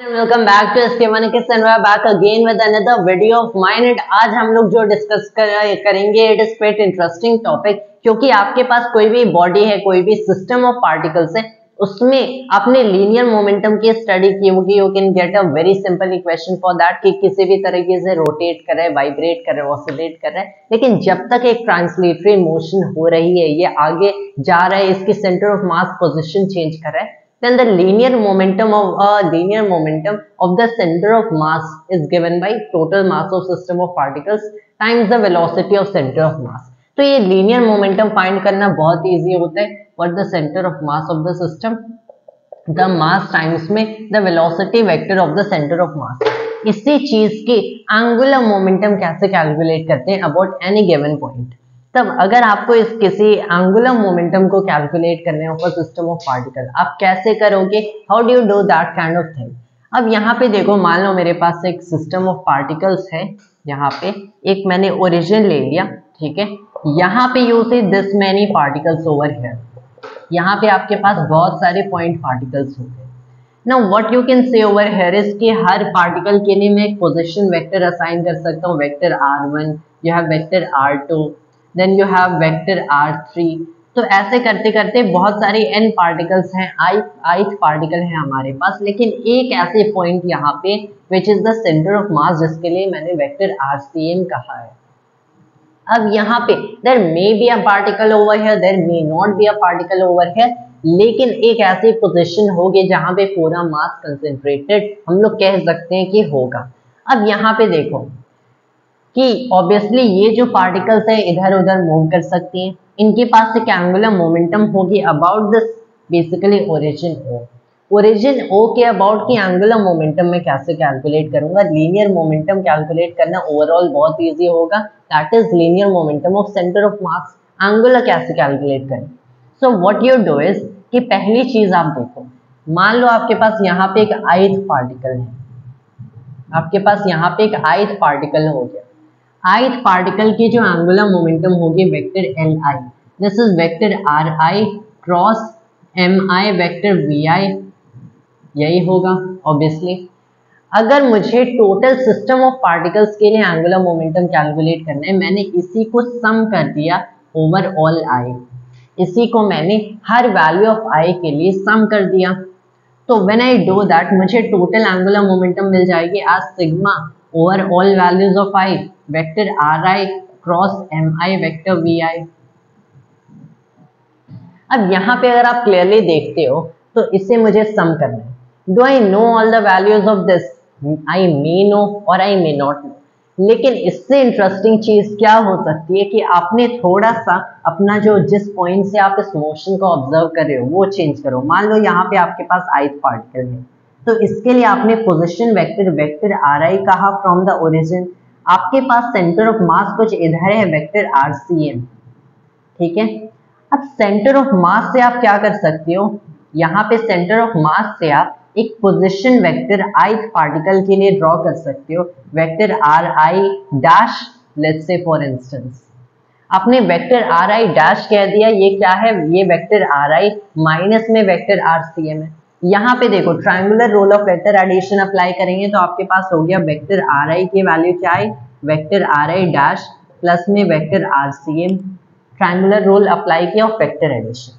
Welcome back to SK1Kids and we're back again with another video of mine and आज हम लोग जो discuss करेंगे it is quite interesting topic क्योंकि आपके पास कोई भी बॉडी है, कोई भी सिस्टम ऑफ पार्टिकल्स है, उसमें आपने लीनियर मोमेंटम की स्टडी की होगी। You can get a very simple equation for that कि किसी भी तरीके से रोटेट कर रहा है, वाइब्रेट कर रहा है, ऑसिलेट कर रहा है, लेकिन जब तक एक ट्रांसलेटरी मोशन हो रही है, ये आगे जा रहा है, इसकी centre of mass position change कर रहा है, then the linear momentum of the center of mass is given by total mass of system of particles times the velocity of center of mass। तो ये linear momentum find करना बहुत easy होता है। what the center of mass of the system, the mass times में the velocity vector of the center of mass। इसी चीज की angular momentum कैसे कैलकुलेट करते हैं about any given point। तब अगर आपको इस किसी एंगुलर मोमेंटम को कैलकुलेट करने हो सिस्टम ऑफ पार्टिकल, आप कैसे करोगे? How do you do that kind of thing? अब यहाँ पे देखो, मान लो मेरे पास एक सिस्टम ऑफ पार्टिकल्स है, यहाँ पे एक मैंने ओरिजिन ले लिया, ठीक है। यहाँ पे you see this many particles over here, यहाँ पे आपके पास बहुत सारे पॉइंट पार्टिकल्स होंगे। Now what you can say over here is कि हर पार्टिकल के लिए मैं एक पोजीशन वेक्टर असाइन कर सकता हूँ, vector r1, you have vector r2, then you have vector r3। तो ऐसे करते करते बहुत सारे n पार्टिकल्स हैं, ith पार्टिकल है हमारे पास, लेकिन एक ऐसे पॉइंट यहाँ पे which is the centre of mass जिसके लिए मैंने वेक्टर rcm कहा है। अब यहाँ पे there may be a particle over here, there may not be a particle over here, लेकिन एक ऐसी पोजीशन होगी जहां पे पूरा मास कंसेंट्रेटेड हम लोग कह सकते हैं कि होगा। अब यहाँ पे देखो कि ऑब्वियसली ये जो पार्टिकल्स है इधर उधर मूव कर सकती हैं, इनके पास एक एंगुलर मोमेंटम होगी about this basically origin O. Origin O के अबाउट की एंगुलर मोमेंटम में कैसे कैलकुलेट करूंगा? लीनियर मोमेंटम कैलकुलेट करना ओवरऑल बहुत इजी होगा, that is linear momentum of centre of mass. Angular कैसे कैलकुलेट करें? So what you do is कि पहली चीज आप देखो, मान लो आपके पास यहाँ पे एक ith पार्टिकल है, आपके पास यहाँ पे एक ith पार्टिकल हो गया। ith पार्टिकल की जो एंगुलर मोमेंटम होगी vector li, this is vector ri cross mi vector vi, यही होगा ऑब्वियसली। अगर मुझे टोटल सिस्टम ऑफ पार्टिकल्स के लिए एंगुलर मोमेंटम कैलकुलेट करना है, मैंने इसी को सम कर दिया ओवर ऑल i, इसी को मैंने हर वैल्यू ऑफ i के लिए सम कर दिया। तो व्हेन आई डू दैट मुझे टोटल एंगुलर मोमेंटम मिल जाएगी as sigma over all values of i vector ri cross mi vector vi। अब यहाँ पे अगर आप क्लियरली देखते हो तो इसे मुझे सम करना है। Do I know all the values of this? I may know और आई मे नॉट नो, लेकिन इससे इंटरेस्टिंग चीज क्या हो सकती है कि आपने थोड़ा सा अपना जो जिस पॉइंट से आप इस मोशन को ऑब्जर्व कर रहे हो वो चेंज करो। मान लो यहाँ पे आपके पास ith पार्टिकल है, तो इसके लिए आपने पोजीशन वेक्टर वेक्टर ri कहा फ्रॉम द ओरिजिन। आपके पास सेंटर ऑफ मास कुछ इधर है, वेक्टर rcm, ठीक है। अब सेंटर ऑफ मास से आप क्या कर सकते हो? यहाँ पे सेंटर ऑफ मास से आप एक पोजीशन वेक्टर ith पार्टिकल के लिए ड्रॉ कर सकते हो, vector ri dash, let's say for instance आपने वेक्टर ri डैश कह दिया, ये क्या है? ये वेक्टर ri माइनस में वेक्टर rcm है। यहाँ पे देखो triangular role of vector addition apply करेंगे तो आपके पास हो गया वेक्टर ri की वैल्यू क्या है? वेक्टर ri डैश प्लस में vector rcm, triangular rule apply किया ऑफ वेक्टर एडिशन।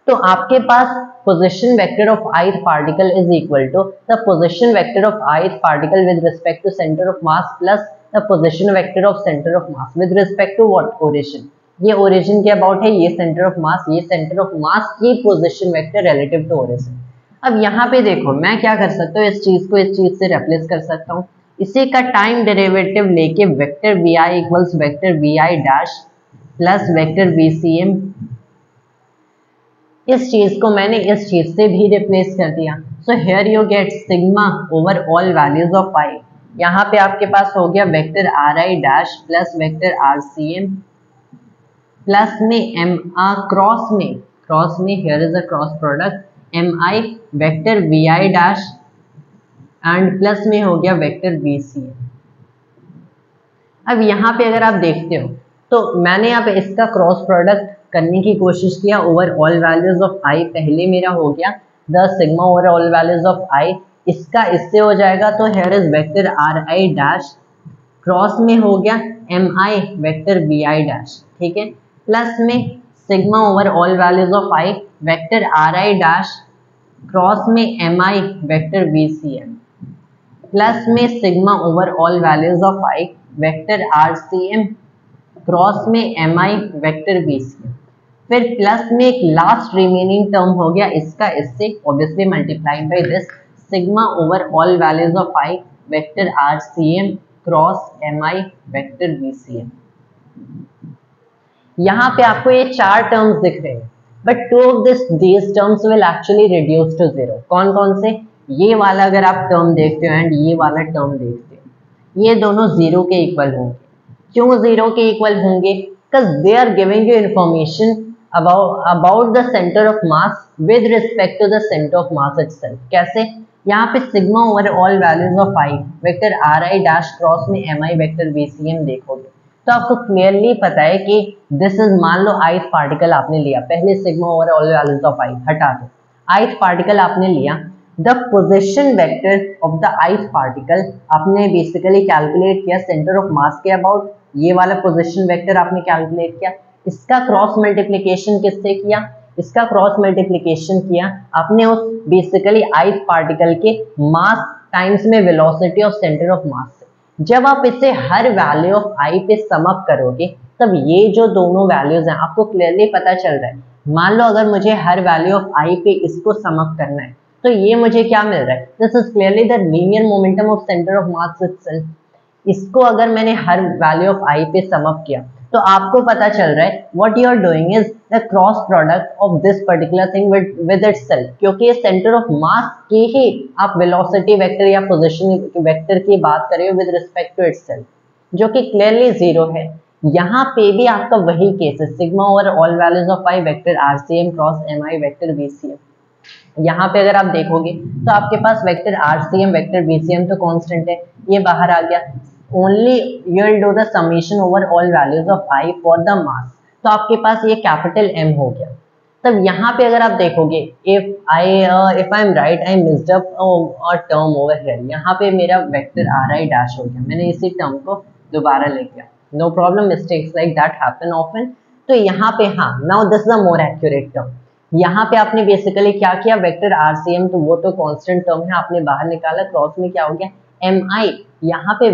तो आपके पास position vector of ith particle is equal to the position vector of ith particle with respect to centre of mass plus the position vector of centre of mass with respect to what? Origin. ये origin के about है, ये centre of mass, ये centre of mass, ये position vector relative to origin. अब यहाँ पे देखो मैं क्या कर सकता हूँ, इस चीज को इस चीज से रिप्लेस कर सकता हूँ, इसी का टाइम डेरिवेटिव लेके vector vi equals vector vi dash plus vector vcm, इस चीज को मैंने इस चीज से भी रिप्लेस कर दिया। So here you get sigma over all values of i। यहाँ पे आपके पास हो गया vector ri dash plus vector rcm plus में क्रॉस में here is a cross product mi vector vi dash and plus में हो गया वेक्टर vcm। अब यहाँ पे अगर आप देखते हो तो मैंने अब इसका क्रॉस प्रोडक्ट करने की कोशिश किया over all values of i, पहले मेरा हो गया the sigma over all values of i इसका इससे हो जाएगा, तो here is vector R I dash, cross में हो गया M I vector B I dash, ठीक है, प्लस में sigma over all values of I vector R I dash, cross में M I vector B C M, plus में sigma over all values of I vector R C M, cross में M I vector B C M, फिर plus में एक last remaining term हो गया इसका इससे, obviously multiplied by this sigma over all values of I vector R C M cross M I vector B C M. यहाँ पे आपको ये चार टर्म्स दिख रहे हैं, but two of these terms will actually reduce to zero. कौन कौन से? ये वाला अगर आप टर्म देखते हो एंड ये वाला टर्म देखते हो, ये दोनों जीरो के इक्वल होंगे। क्यों जीरो के इक्वल होंगे? Because they are giving you information about the center of mass with respect to the center of mass itself। कैसे? यहाँ पे sigma over all values of I vector R I dash cross में M I vector B C M देखोगे तो आपको clearly पता है कि दिस इज, मान लो ith पार्टिकल आपने लिया, पहले sigma over all values of I हटा दो, ith पार्टिकल आपने लिया, the position vector of the ith particle आपने बेसिकली कैलकुलेट किया सेंटर ऑफ मास के अबाउट, ये वाला पोजिशन वेक्टर आपने कैलकुलेट किया, इसका क्रॉस मल्टीप्लिकेशन किससे किया? इसका क्रॉस मल्टीप्लिकेशन किया आपने उस बेसिकली ith पार्टिकल के मास टाइम्स में वेलोसिटी ऑफ सेंटर ऑफ मास से। जब आप इसे हर वैल्यू ऑफ आई पे सम अप करोगे तब ये जो दोनों वैल्यूज हैं आपको क्लियरली पता चल रहा है। मान लो अगर मुझे हर वैल्यू ऑफ आई पे इसको सम अप करना है तो ये मुझे क्या मिल रहा है? This is clearly the linear momentum of centre of mass itself. इसको अगर मैंने हर वैल्यू ऑफ आई पे सम अप किया तो आपको पता चल रहा है what you are doing is the cross product of this particular thing with itself, क्योंकि ये सेंटर ऑफ मास की ही आप वेलोसिटी वेक्टर या पोजीशन वेक्टर की बात कर रहे हो विद रिस्पेक्ट टू इटसेल्फ, जो कि क्लियरली जीरो है। यहाँ पे भी आपका वही केस है, sigma over all values of I vector R C M cross M I vector B C M. यहाँ पे अगर आप देखोगे तो आपके पास vector R C M vector B C M तो कांस्टेंट है, ये बाहर आ गया। Only you will do the summation over all values of I for the mass, तो आपके पास ये कैपिटल M हो गया। तब यहाँ पे अगर आप देखोगे if I am right I missed up a term over here, यहाँ पे मेरा वेक्टर आर आई डैश हो गया, मैंने इसी टर्म को दोबारा ले गया। No problem, mistakes like that happen often. तो यहाँ पे हाँ, now this is a more accurate term. यहाँ पे आपने बेसिकली क्या किया, वेक्टर आर सी एम तो वो तो कांस्टेंट टर्म है, आपने बाहर निकाला, क्रॉस में क्या हो गया एम आई, यहाँ पे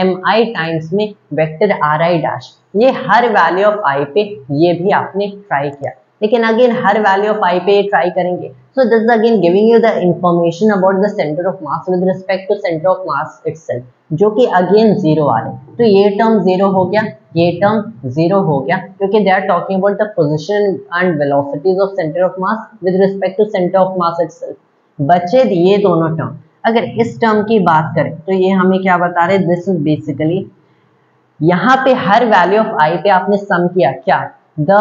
एम आई टाइम्स में वेक्टर आर आई डैश, ये हर वैल्यू ऑफ आई पे ये भी आपने ट्राई किया। लेकिन अगेन हर वैल्यू ऑफ आई पे ट्राई करेंगे so this again giving you the information about the centre of mass with respect to centre of mass itself, जो कि अगेन जीरो आ रहे। तो ये टर्म जीरो हो गया, ये टर्म जीरो हो गया, क्योंकि they are talking about the position and velocities of centre of mass with respect to centre of mass itself. बचे ये दोनों टर्म। अगर इस टर्म की बात करें तो ये हमें क्या बता रहे, दिस इज बेसिकली यहाँ पे हर वैल्यू ऑफ आई पे आपने सम किया क्या, the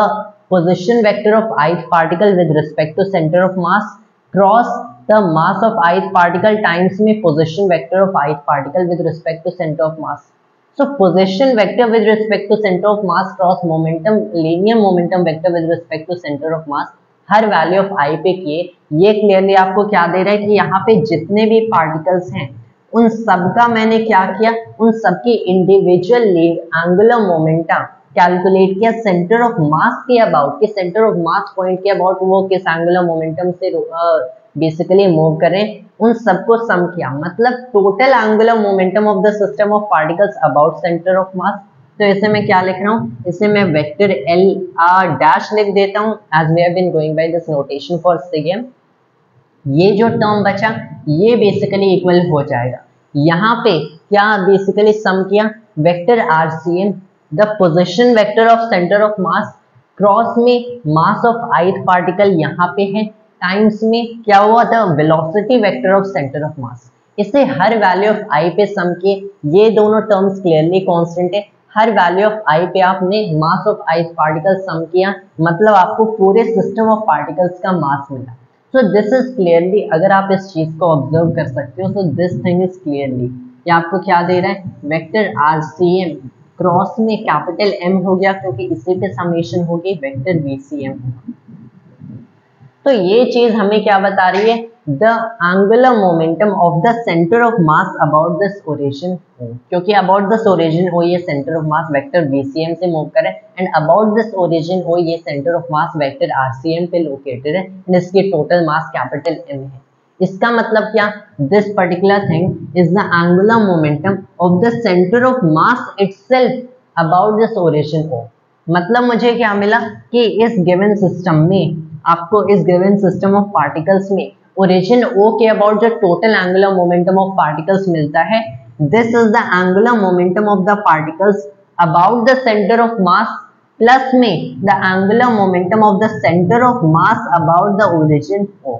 position vector of ith particle with respect to centre of mass cross the mass of ith particle times में position vector of ith particle with respect to centre of mass. So position vector with respect to centre of mass cross momentum linear momentum vector with respect to centre of mass हर value of आई पे किए। ये clearly आपको क्या दे रहा है कि यहाँ पे जितने भी पार्टिकल्स हैं उन सबका मैंने क्या किया, उन सबकी इंडिविजुअली एंगुलर मोमेंटम कैलकुलेट किया सेंटर ऑफ मास के अबाउट, कि सेंटर ऑफ मास पॉइंट के अबाउट वो किस एंगुलर मोमेंटम से बेसिकली मूव करें, उन सबको सम किया। मतलब total angular momentum of the system of particles about centre of मास। तो इसे मैं क्या लिख रहा हूँ, इसे मैं वेक्टर एल डैश लिख देता हूँ as we have been going by this notation for sigma. ये जो टर्म बचा ये बेसिकली इक्वल हो जाएगा, यहाँ पे क्या बेसिकली सम किया, vector R C M the position vector of centre of mass cross में मास ऑफ ith पार्टिकल यहाँ पे है टाइम्स में क्या हुआ था, velocity vector of centre of मास। इसे हर वैल्यू ऑफ आई पे सम किए, ये दोनों टर्म्स क्लियरली कांस्टेंट है। हर वैल्यू ऑफ आई पे आपने मास ऑफ ith पार्टिकल सम किया, मतलब आपको पूरे सिस्टम ऑफ पार्टिकल्स का मास मिला। सो दिस इज क्लियरली, अगर आप इस चीज को ऑब्जर्व कर सकते हो, so this thing is clearly, ये आपको क्या दे रहा है, vector R C M cross में कैपिटल एम हो गया क्योंकि इसी पे समेशन होगी, वेक्टर बी सी एम। तो ये चीज हमें क्या बता रही है, the angular momentum of the centre of mass about this origin O, क्योंकि अबाउट दिस ओरिजिन O ये centre of mass vector BCM से मूव करे and about this origin O ये centre of mass vector RCM पे located है and इसकी total mass capital M है। इसका मतलब क्या, this particular thing is the angular momentum of the centre of mass itself about this origin O। मतलब मुझे क्या मिला कि इस गिवन सिस्टम में, आपको इस गिवन सिस्टम ऑफ पार्टिकल्स में ओरिजिन O के अबाउट जो total angular momentum of particles मिलता है, this is the angular momentum of the particles about the centre of mass plus में the angular momentum of the centre of mass about the origin O।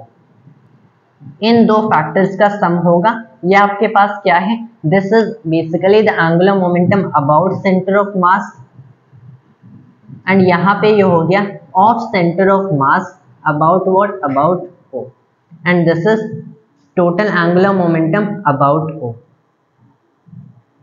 इन दो factors का सम होगा। ये आपके पास क्या है, this is basically the angular momentum about centre of mass and यहाँ पे ये हो गया of centre of mass about what, about O, and this is total angular momentum about O।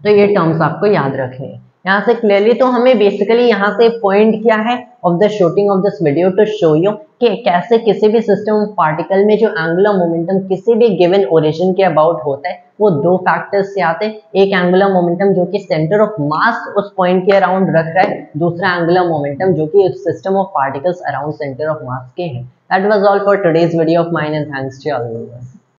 तो ये टर्म्स आपको याद रखने हैं यहाँ से क्लियरली। तो हमें बेसिकली यहाँ से पॉइंट क्या है of the shooting of this video to show you कि कैसे किसी भी सिस्टम ऑफ पार्टिकल में जो एंगुलर मोमेंटम किसी भी गिवन ओरिजिन के अबाउट होता है वो दो फैक्टर्स से आते हैं, एक एंगुलर मोमेंटम जो कि सेंटर ऑफ मास उस पॉइंट के अराउंड रख रहा है, दूसरा एंगुलर मोमेंटम जो कि system of particles around centre of mass के हैं। That was all for today's video of mine and thanks to all viewers.